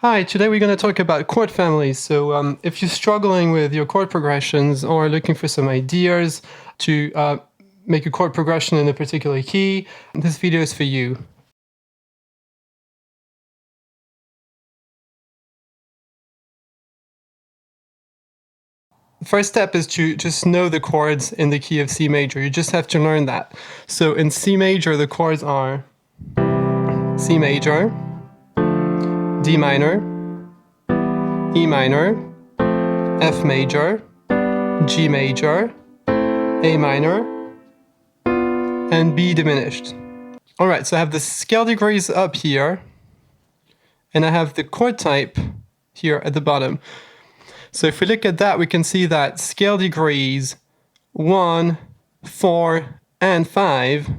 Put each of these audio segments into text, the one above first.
Hi, today we're going to talk about chord families. So if you're struggling with your chord progressions or looking for some ideas to make a chord progression in a particular key, this video is for you. The first step is to just know the chords in the key of C major. You just have to learn that. So in C major, the chords are C major, D minor, E minor, F major, G major, A minor, and B diminished. All right, so I have the scale degrees up here, and I have the chord type here at the bottom. So if we look at that, we can see that scale degrees 1, 4, and 5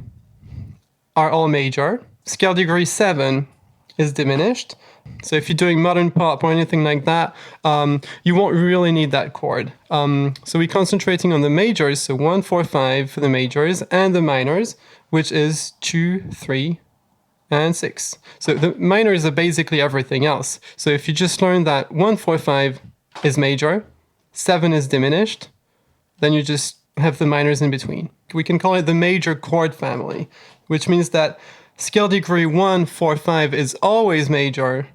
are all major. Scale degree 7 is diminished. So if you're doing modern pop or anything like that, you won't really need that chord. So we're concentrating on the majors, so 1, 4, 5 for the majors, and the minors, which is 2, 3, and 6. So the minors are basically everything else. So if you just learn that 1, 4, 5 is major, 7 is diminished, then you just have the minors in between. We can call it the major chord family, which means that scale degree 1, 4, 5 is always major,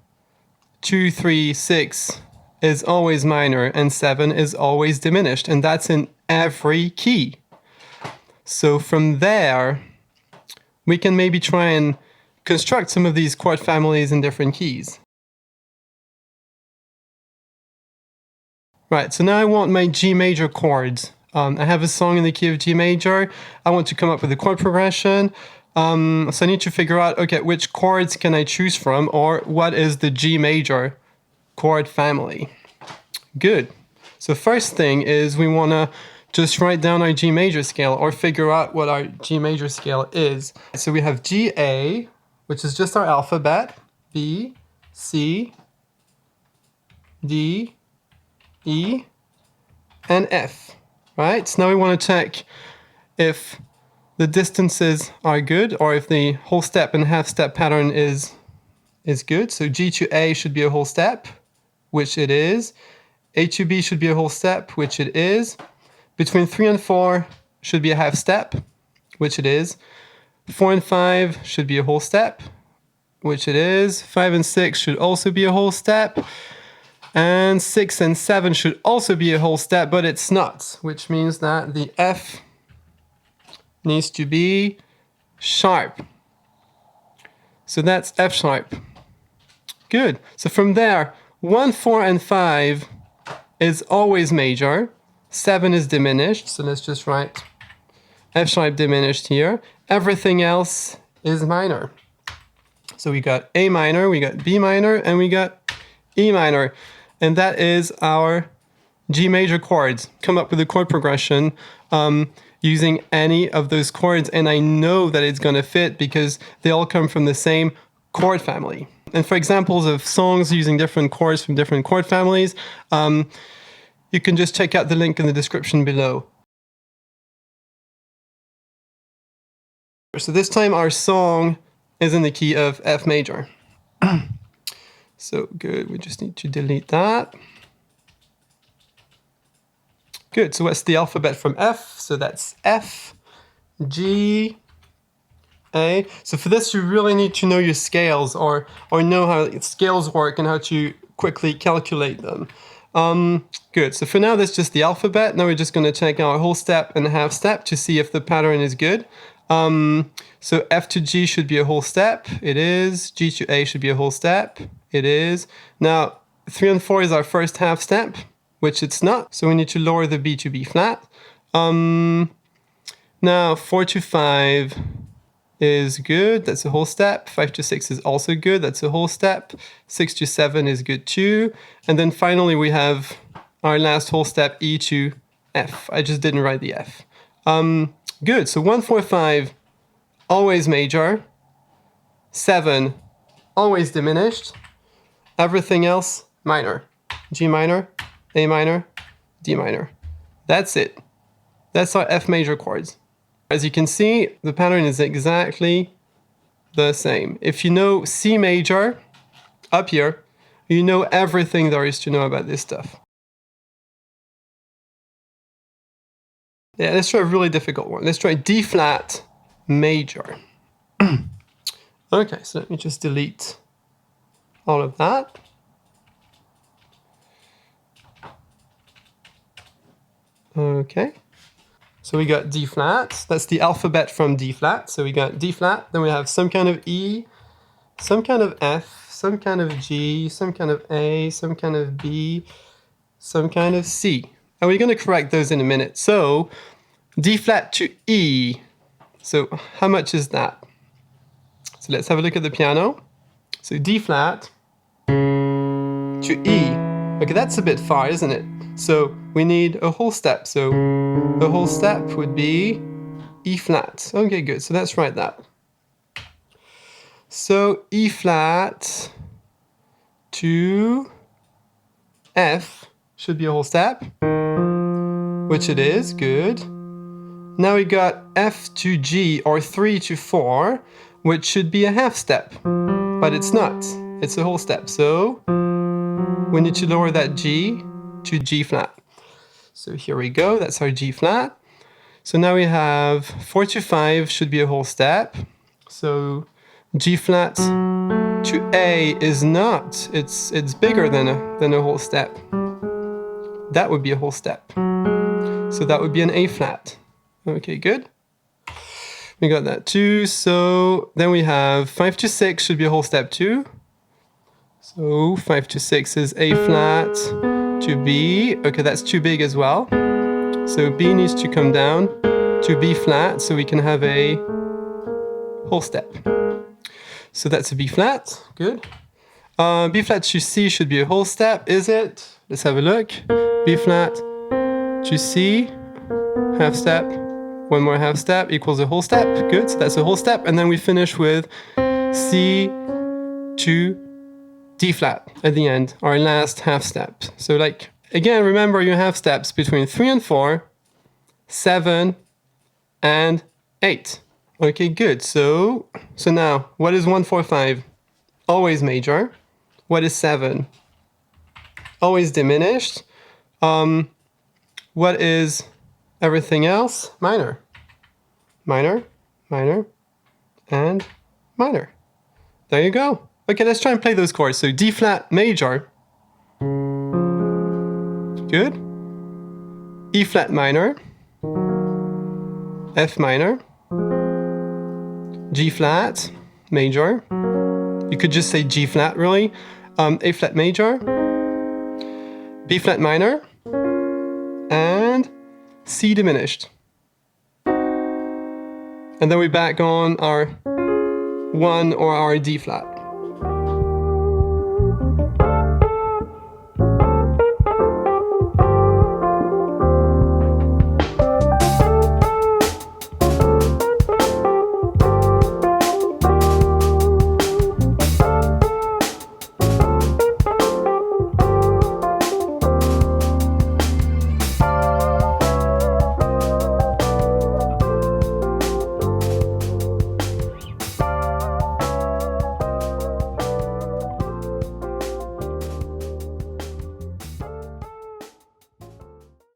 2, 3, 6 is always minor, and 7 is always diminished, and that's in every key. So from there, we can maybe try and construct some of these chord families in different keys. Right, so now I want my G major chords. I have a song in the key of G major. I want to come up with a chord progression. So I need to figure out, okay, which chords can I choose from, or what is the G major chord family? Good. So first thing is we want to just write down our G major scale or figure out what our G major scale is. So we have G A, which is just our alphabet, B, C, D, E, and F, right? So now we want to check if the distances are good or if the whole step and half step pattern is good. So G to A should be a whole step, which it is. A to B should be a whole step, which it is. Between 3 and 4 should be a half step, which it is. 4 and 5 should be a whole step, which it is. 5 and 6 should also be a whole step. And 6 and 7 should also be a whole step, but it's not, which means that the F needs to be sharp. So that's F sharp. Good. So from there, 1, 4, and 5 is always major. 7 is diminished, so let's just write F sharp diminished here. Everything else is minor. So we got A minor, we got B minor, and we got E minor. And that is our G major chords. Come up with a chord progression using any of those chords, and I know that it's going to fit because they all come from the same chord family. And for examples of songs using different chords from different chord families, you can just check out the link in the description below. So this time our song is in the key of F major. So good, we just need to delete that. Good, so what's the alphabet from F? So that's F, G, A. So for this, you really need to know your scales or know how scales work and how to quickly calculate them. Good, so for now, that's just the alphabet. Now we're just going to check our whole step and half step to see if the pattern is good. So F to G should be a whole step. It is. G to A should be a whole step. It is. Now, 3 and 4 is our first half step, which it's not. So we need to lower the B to B flat. Now, 4 to 5 is good. That's a whole step. 5 to 6 is also good. That's a whole step. 6 to 7 is good too. And then finally, we have our last whole step, E to F. I just didn't write the F. Good. So 1, 4, 5, always major. 7, always diminished. Everything else, minor. G minor, A minor, D minor. That's it. That's our F major chords. As you can see, the pattern is exactly the same. If you know C major, up here, You know everything there is to know about this stuff. Yeah, let's try a really difficult one. Let's try D flat major. Okay, so let me just delete all of that. Okay. So we got D flat. That's the alphabet from D flat. So we got D flat, then we have some kind of E, some kind of F, some kind of G, some kind of A, some kind of B, some kind of C. And we're going to correct those in a minute. So D flat to E. So how much is that? So let's have a look at the piano. So D flat to E. Okay, that's a bit far, isn't it? So we need a whole step. So a whole step would be E flat. Okay, good. So let's write that. So E flat to F should be a whole step, which it is. Good. Now we got F to G, or 3 to 4, which should be a half step, but it's not. It's a whole step. So we need to lower that G to G flat. So here we go. That's our G flat. So now we have 4 to 5 should be a whole step. So G flat to A is not. It's bigger than a whole step. That would be a whole step. So that would be an A flat. Okay, good. We got that too. So then we have 5 to 6 should be a whole step too. So 5 to 6 is A flat to B. Okay, that's too big as well. So B needs to come down to B flat so we can have a whole step. So that's a B flat. Good. B flat to C should be a whole step, is it? Let's have a look. B flat to C, half step. One more half step equals a whole step. Good, so that's a whole step. And then we finish with C to D flat at the end, our last half step. So like, again, remember your half steps between 3 and 4, 7 and 8. Okay, good. So now, what is 1, 4, 5? Always major. What is 7? Always diminished. What is everything else? Minor. Minor, minor, and minor. There you go. Okay, let's try and play those chords. So D flat major. Good. E flat minor. F minor. G flat major. You could just say G flat really. A flat major. B flat minor. And C diminished. And then we're back on our 1 or our D flat.